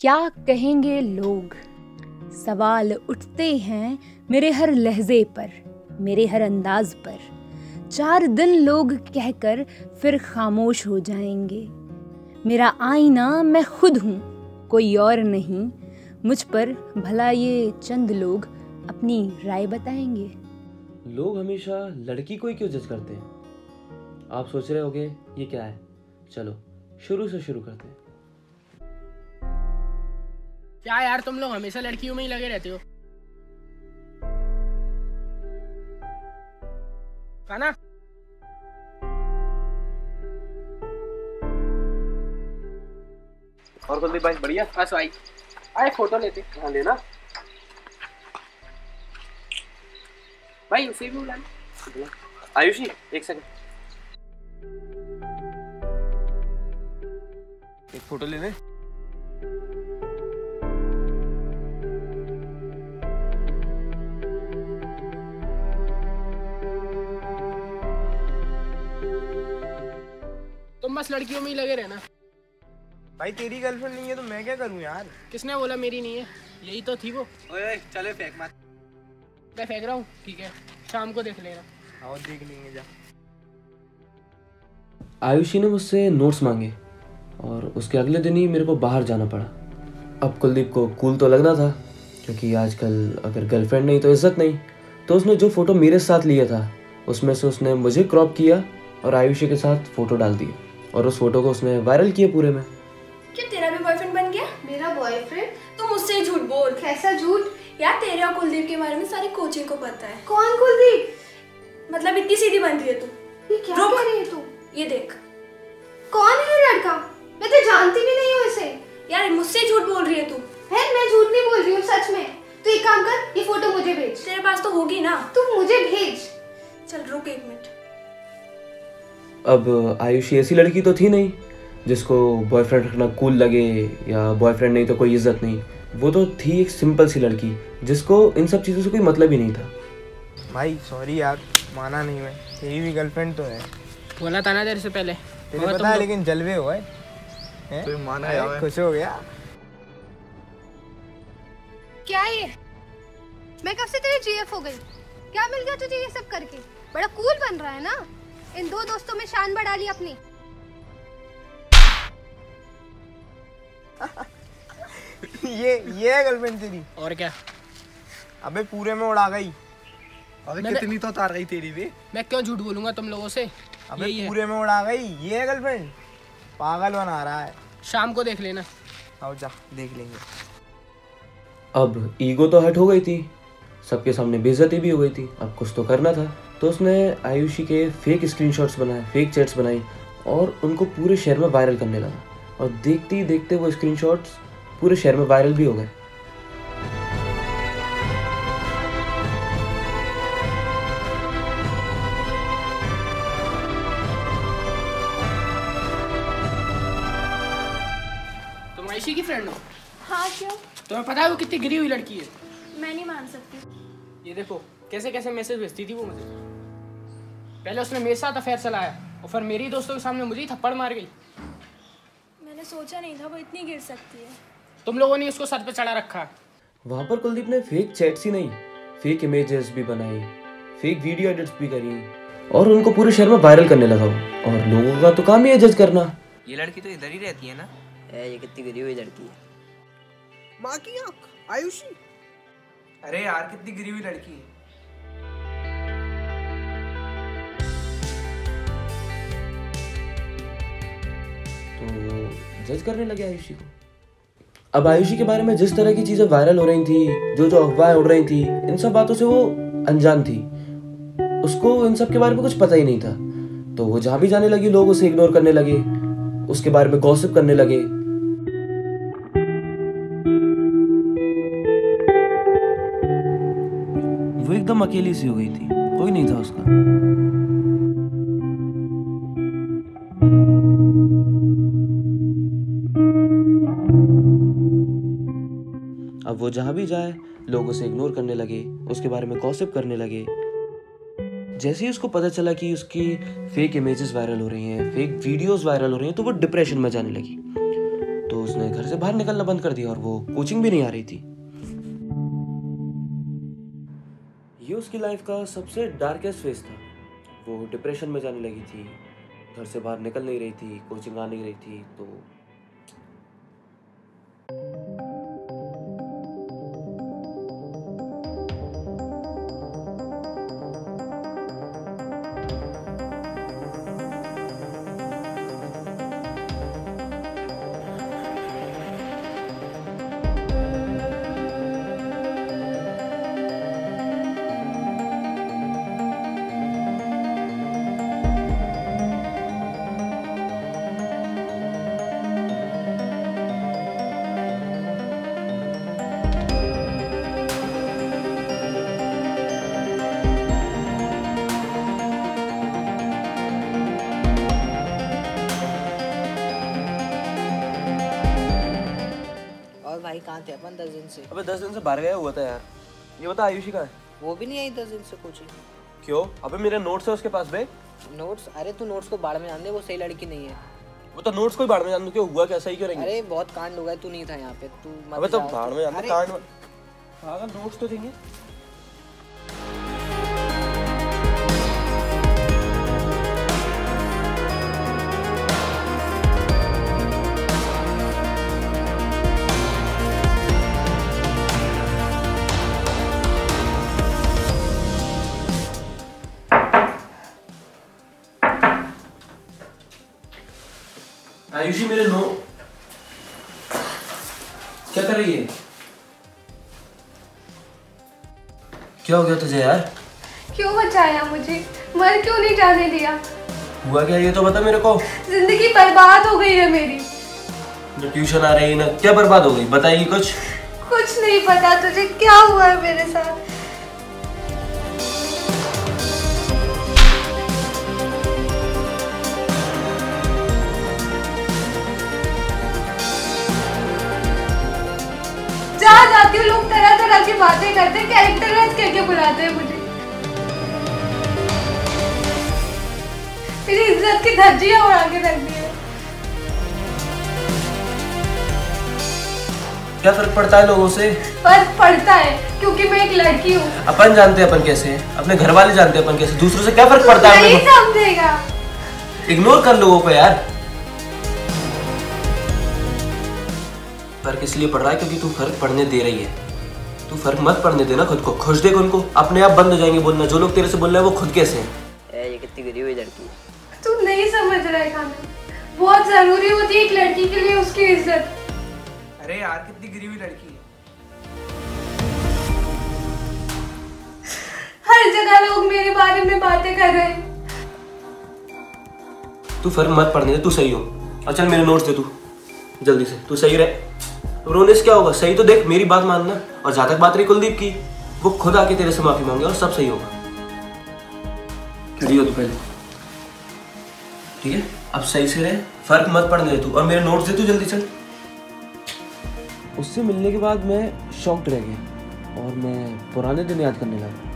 क्या कहेंगे लोग, सवाल उठते हैं मेरे हर लहजे पर, मेरे हर अंदाज पर। 4 दिन लोग कहकर फिर खामोश हो जाएंगे। मेरा आईना मैं खुद हूँ, कोई और नहीं। मुझ पर भला ये चंद लोग अपनी राय बताएंगे। लोग हमेशा लड़की को ही क्यों जज करते हैं? आप सोच रहे होगे ये क्या है। चलो शुरू से शुरू करते हैं। क्या यार, तुम लोग हमेशा लड़कियों में ही लगे रहते हो। खाना और कुलदीप भाई बढ़िया। बस भाई आए फोटो लेते। हाँ लेना भाई उसे भी बुलाना। आयुषी एक सेकंड, एक फोटो लेने। तुम बस लड़कियों में ही लगे रहना। भाई तेरी गर्लफ्रेंड नहीं है तो मैं क्या करूं यार? किसने बोला मेरी नहीं है? यही तो थी वो। ओए चले फेंक मत। मैं फेंक रहा हूँ, ठीक है, शाम को देख लेना। हाँ देख लेंगे जा। आयुषी ने मुझसे नोट्स मांगे और उसके अगले दिन ही मेरे को बाहर जाना पड़ा। अब कुलदीप को कूल तो लगना था, क्योंकि आजकल अगर गर्लफ्रेंड नहीं तो इज्जत नहीं। तो उसने जो फोटो मेरे साथ लिया था उसमें से उसने मुझे क्रॉप किया और आयुषी के साथ फोटो डाल दी और उस फोटो को उसने वायरल किया पूरे में। क्या तेरा भी बॉयफ्रेंड बन गया? मेरा बॉयफ्रेंड? तू मुझसे ही झूठ बोल। कैसा झूठ? यार तेरे और कुलदीप के बारे में सारी कोचिंग को पता है। कौन कुलदीप? मतलब इतनी सीधी बन रही है तू। ये क्या रुक। कह रही है तू? ये देख। कौन है ये लड़का? मैं तो जानती भी नहीं हूँ इसे। यार मुझसे ही झूठ बोल रही है तू। है मैं झूठ नहीं बोल रही हूँ, सच में। तू एक काम कर, ये फोटो मुझे भेज। तेरे पास तो होगी ना। तू मुझे भेज। चल रुक 1 मिनट। अब आयुषी ऐसी लड़की तो थी नहीं जिसको बॉयफ्रेंड रखना कूल लगे, या बॉयफ्रेंड नहीं तो कोई इज्जत नहीं। वो तो थी एक सिंपल सी लड़की जिसको इन सब चीज़ों से कोई मतलब ही नहीं था। भाई सॉरी यार, माना नहीं मैं। तेरी भी गर्लफ्रेंड तो है। बोला था ना तेरे से पहले। तेरे पता है लेकिन जलवे हुआ है। तो माना यार, खुश हो गया। क्या ये? मैं कब से तेरी जीएफ हो गई? क्या मिल गया तुझे ये सब करके? बड़ा कूल बन रहा है ना? इन 2 दोस्तों में शान बढ़ा ली अपनी। ये है गर्लफ्रेंड तेरी? और क्या? अबे पूरे में उड़ा गई। अबे मैंने- कितनी तो तार गई तेरी भी। मैं क्यों झूठ बोलूंगा तुम लोगों से? अबे यही है। पूरे में उड़ा गई। ये है गर्लफ्रेंड? पागल बना रहा है। शाम को देख लेना। आओ जा देख लेंगे। अब ईगो तो हट हो गई थी, सबके सामने बेइज्जती भी हो गई थी। अब कुछ तो करना था, तो उसने आयुषी के फेक स्क्रीनशॉट्स बनाए, फेक चैट्स बनाई और उनको पूरे शहर में वायरल करने लगा। और देखते ही देखते वो स्क्रीनशॉट्स पूरे शहर में वायरल भी हो गए। तुम आयुषी की फ्रेंड हो? हाँ क्यों? तुम्हें पता है वो कितनी गिरी हुई लड़की है? मैं नहीं मान सकती। ये देखो कैसे कैसे मैसेज भेजती थी वो मुझे। पहले उसने मेरे साथ अफेयर चलाया और फिर मेरी दोस्तों के सामने मुझे ही थप्पड़ मार गई। मैंने सोचा नहीं था वो इतनी गिर सकती है। तुम लोगों ने उसको सर पे चढ़ा रखा। वहाँ पर कुलदीप ने फेक चैट्स ही नहीं, फेक इमेजेस भी बनाई, फेक वीडियो एडिट्स भी करी और उनको पूरे शहर में वायरल करने लगा। और लोगों का तो काम ही है जज करना। ये लड़की तो इधर ही रहती है ना? ये कितनी गिरी हुई लड़की है। माँ की आँख आयुषी। अरे यार कितनी गिरी हुई लड़की है। तो जज करने लगे आयुषी को। अब आयुषी के बारे में जिस तरह की चीजें वायरल हो रही थी, जो जो अफवाहें उड़ रही थी, इन सब बातों से वो अनजान थी। उसको इन सब के बारे में कुछ पता ही नहीं था। तो वो जहां भी जाने लगी लोग उसे इग्नोर करने लगे, उसके बारे में गॉसिप करने लगे। वो एकदम अकेली सी हो गई थी, कोई नहीं था उसका। अब वो जहां भी जाए लोग उसे इग्नोर करने लगे, उसके बारे में गॉसिप करने लगे। जैसे ही उसको पता चला कि उसकी फेक इमेजेस वायरल हो रही हैं, फेक वीडियोस वायरल हो रही हैं, तो वो डिप्रेशन में जाने लगी। तो उसने घर से बाहर निकलना बंद कर दिया और वो कोचिंग भी नहीं आ रही थी। ये उसकी लाइफ का सबसे डार्केस्ट फेज था। वो डिप्रेशन में जाने लगी थी, घर से बाहर निकल नहीं रही थी, कोचिंग आ नहीं रही थी। तो भाई कहाँ थे अपन 10 दिन से? अबे 10 दिन से बाहर गया हुआ था यार। ये बता आयुषी कहाँ है? वो भी नहीं आई 10 दिन से कोचिंग। क्यों? अबे मेरे नोट्स है उसके पास बे। नोट्स? अरे तू नोट्स को बाढ़ में जान दे, वो सही लड़की नहीं है। वो तो नोट्स को ही बाढ़ में जान दो, क्यों हुआ क्या, सही क्यों रहेंगे? अरे बहुत कांड हुआ है, तू नहीं था यहाँ पे, तू मत। अबे तो बाढ़ में जान दो, कांड अगर नोट्स तो देंगे। आयुषी मेरे नो क्या कर रही है? क्या हो गया तुझे यार? क्यों बचाया मुझे? मर क्यों नहीं जाने दिया? हुआ क्या ये तो बता मेरे को। जिंदगी बर्बाद हो गई है मेरी। न ट्यूशन आ रही, न क्या बर्बाद हो गई, बताइए कुछ। कुछ नहीं पता तुझे क्या हुआ है मेरे साथ। जहाँ जाती हूँ लोग तरह तरह की बातें करते हैं, कैरेक्टरलेस कह के बुलाते हैं मुझे। मेरी इज्जत की धज्जियां उड़ा के रख दी है। क्या फर्क पड़ता है लोगों से? फर्क पड़ता है क्योंकि मैं एक लड़की हूँ। अपन जानते हैं अपन कैसे हैं, अपने घर वाले जानते हैं अपन कैसे, दूसरों से क्या फर्क पड़ता है? नहीं समझेगा। इग्नोर कर लोगों को यार। फर्क इसलिए पड़ रहा है क्योंकि तू फर्क पड़ने दे रही है। तू फर्क मत पड़ने देना खुद को, खुश देख उनको, अपने आप बंद हो जाएंगे बोलना। जो लोग तेरे से बोल रहे हैं वो खुद कैसे हैं। ये कितनी गिरी हुई लड़की है। तू नहीं समझ रहा है खाना, बहुत जरूरी होती है एक लड़की के लिए उसकी इज्जत। अरे यार कितनी गिरी हुई लड़की है। हर जगह लोग मेरे बारे में बातें कर रहे हैं। तू फर्क मत पड़ने दे, तू सही हो। और चल मेरे नोट्स दे तू जल्दी से, तू सही रहे। रोने से क्या होगा, सही तो देख, मेरी बात मानना। और जहां तक बात रही कुलदीप की, वो खुद आके तेरे से माफी मांगे और सब सही होगा। खड़ी हो तू पहले, ठीक है? अब सही से रहे, फर्क मत पड़ने दे तू। और मेरे नोट्स दे तू जल्दी चल। उससे मिलने के बाद मैं शॉक्ड रह गया और मैं पुराने दिन याद करने लगा।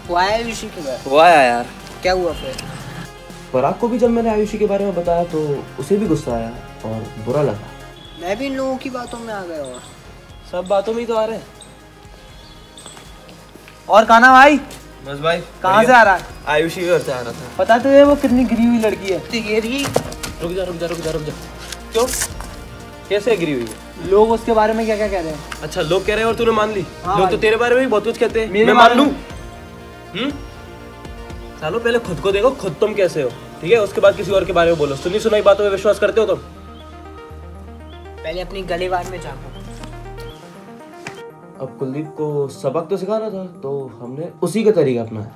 वो आया आयुषी के घर? वो आया यार। क्या हुआ फिर? पराग को भी जब मैंने आयुषी के बारे में बताया तो उसे भी गुस्सा आया और बुरा लगा। मैं भी इन लोगों की बातों में आ गया। और सब बातों में ही तो आ रहे हैं। और काना भाई? बस भाई। कहाँ से आ रहा है? आयुषी के घर से आ रहा था। पता तुझे वो कितनी गिरी हुई लड़की है? रुक जा रुक जा रुक जा रुक जा। क्यों? कैसे गिरी हुई है? लोग उसके बारे में क्या क्या कह रहे हैं? अच्छा लोग कह रहे हैं और तूने मान ली? हाँ लोग तो तेरे बारे में भी बहुत कुछ कहते हैं, मैं मान लूं? चलो पहले खुद को देखो, खुद तुम कैसे हो, ठीक है? उसके बाद किसी और के बारे में बोलो। सुनी सुनाई बातों में विश्वास करते हो तुम? पहले अपनी गलीबार में झांको। अब कुलदीप को सबक तो सिखाना था तो हमने उसी का तरीका अपनाया।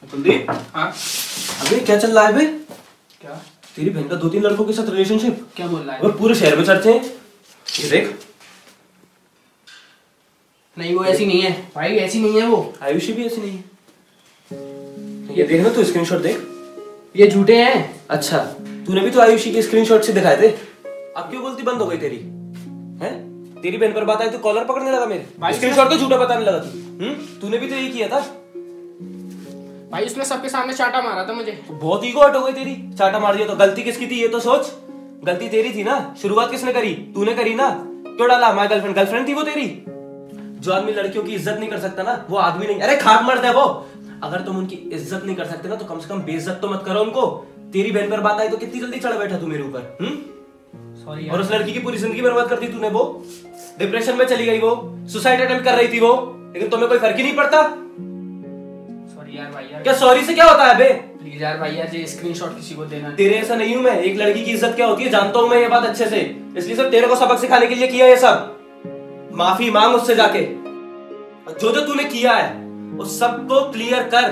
कुलदीप, हाँ अबे क्या चल रहा है बे? क्या? तेरी बहन का 2-3 लड़कों के साथ रिलेशनशिप। क्या बोल रहा है? और पूरे शहर में चर्चे हैं। ये देख। नहीं वो ऐसी नहीं है भाई, ऐसी नहीं है वो। आयुषी भी ऐसी नहीं है। ये देखना तू स्क्रीनशॉट देख। ये झूठे हैं। अच्छा तूने भी तो आयुषी के स्क्रीनशॉट से दिखाए थे। अब क्यों बोलती बंद हो गई तेरी? हैं? तेरी बहन पर बात आई तो कॉलर पकड़ने लगा मेरे, स्क्रीनशॉट तो झूठा बताने लगा तू। तूने भी तो यही किया था भाई। उसने सबके सामने चाटा मारा था मुझे। बहुत ईगो हट हो गई तेरी, चाटा मार दिया तो। गलती किसकी थी ये तो सोच। गलती तेरी थी ना, शुरुआत किसने करी? तूने करी ना। क्यों डाला माय गर्लफ्रेंड? गर्लफ्रेंड थी वो तेरी। जो आदमी लड़कियों की इज्जत नहीं कर सकता ना, वो आदमी नहीं। अरे खाक मर्द है वो। अगर तुम उनकी इज्जत नहीं कर सकते ना, तो कम से कम बेइज्जत तो मत करो उनको। तेरी बहन पर बात आई तो कितनी जल्दी चढ़ बैठा तू मेरे ऊपर। सॉरी। और उस लड़की की पूरी जिंदगी बर्बाद कर दी तूने। वो डिप्रेशन में चली गई, वो सुसाइड अटेम्प्ट कर रही थी वो, लेकिन तुम्हें कोई फर्क ही नहीं पड़ता। सॉरी यार भाई यार। क्या सॉरी से क्या होता है बे? प्लीज यार भाई यार, ये स्क्रीनशॉट किसी को देना। तेरे ऐसा नहीं हूं मैं। एक लड़की की इज्जत क्या होती है जानता हूं मैं ये बात अच्छे से, इसलिए सब तेरे को सबक सिखाने के लिए किया ये सब। माफी मांग उससे जाके। जो जो तूने किया है उस सबको क्लियर कर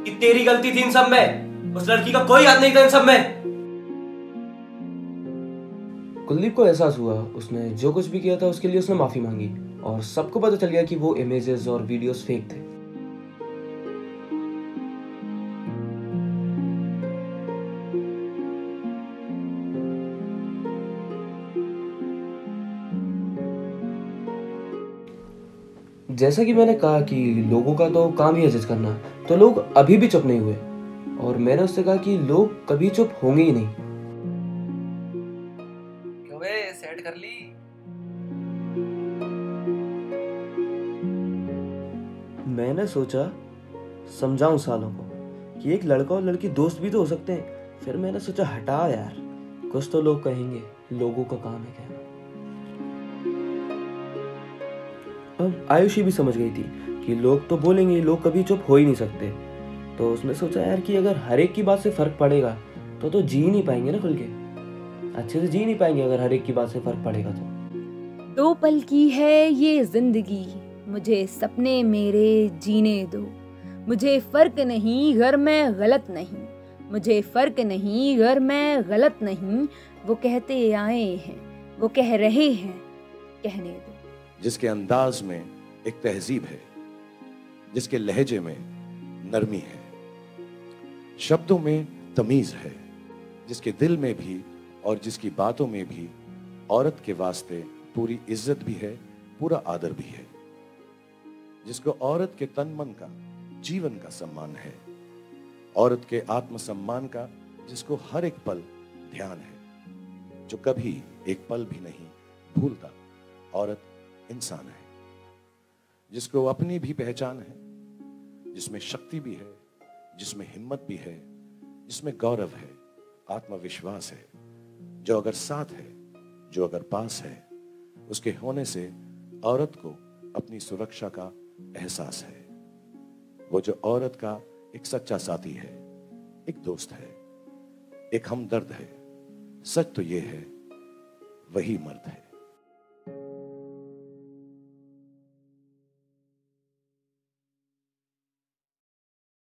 कि तेरी गलती थी इन सब में। उस लड़की का कोई हाथ नहीं था इन सब में। कुलदीप को एहसास हुआ उसने जो कुछ भी किया था उसके लिए उसने माफी मांगी, और सबको पता चल गया कि वो इमेजेस और वीडियोस फेक थे। जैसा कि मैंने कहा कि लोगों का तो काम ही है जज करना, तो लोग अभी भी चुप नहीं हुए, और मैंने उससे कहा कि लोग कभी चुप होंगे ही नहीं। क्यों बे, सेट कर ली? मैंने सोचा समझाऊं सालों को कि एक लड़का और लड़की दोस्त भी तो हो सकते हैं। फिर मैंने सोचा हटा यार, कुछ तो लोग कहेंगे, लोगों का काम है कहना। अब आयुषी भी समझ गई थी कि लोग तो बोलेंगे, लोग कभी चुप हो ही नहीं सकते। तो उसने सोचा यार कि अगर हर एक की बात से फर्क पड़ेगा तो जी नहीं पाएंगे ना खुल के, अच्छे से जी नहीं पाएंगे अगर हर एक की बात से फर्क पड़ेगा तो। 2 पल की है ये जिंदगी, मुझे सपने मेरे जीने दो। मुझे फर्क नहीं अगर मैं गलत नहीं, मुझे फर्क नहीं अगर मैं गलत नहीं। वो कहते आए हैं, वो कह रहे हैं, कहने दो। जिसके अंदाज में एक तहजीब है, जिसके लहजे में नरमी है, शब्दों में तमीज है, जिसके दिल में भी और जिसकी बातों में भी औरत के वास्ते पूरी इज्जत भी है, पूरा आदर भी है, जिसको औरत के तन मन का, जीवन का सम्मान है, औरत के आत्मसम्मान का जिसको हर एक पल ध्यान है, जो कभी एक पल भी नहीं भूलता औरत इंसान है, जिसको अपनी भी पहचान है, जिसमें शक्ति भी है, जिसमें हिम्मत भी है, जिसमें गौरव है, आत्मविश्वास है, जो अगर साथ है, जो अगर पास है, उसके होने से औरत को अपनी सुरक्षा का एहसास है। वो जो औरत का एक सच्चा साथी है, एक दोस्त है, एक हमदर्द है। सच तो ये है, वही मर्द है।